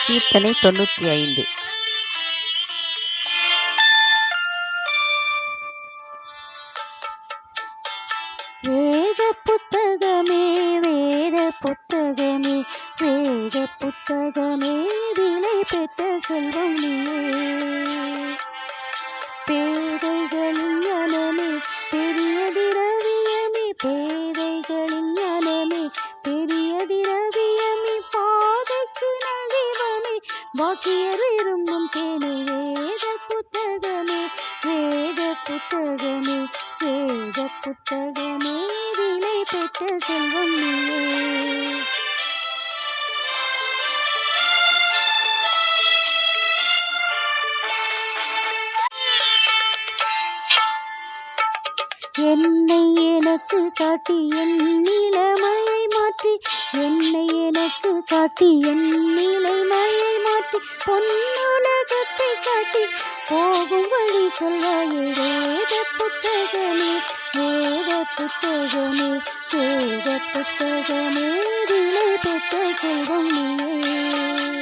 கீர்த்தனை 95. வேத புத்தகமே வேத புத்தகமே வேத புத்தகமே விலை பெற்ற செல்வம் நீயே. பேதைகளின் ஞானமே பெரிய திரவியமே பேதைகளின் ஞானமே பெரிய திரவியமே பாதைக்கு நலிவமே பாக்கியர் விரும்பும் தேனே. வேத புத்தகமே வேத புத்தகமே வேத புத்தகமே விலை பெற்ற செல்வம் நீயே. என்னை எனக்கு காட்டி என் நிலைமையை மாற்றி என்னை எனக்கு காட்டி என் நிலைமையை மாற்றி பொன்னுலகத்தை காட்டி போகும் வழி சொல்வாயே. வேத புத்தகமே வேத புத்தகமே வேத புத்தகமே விலை பெற்ற செல்வம் நீயே.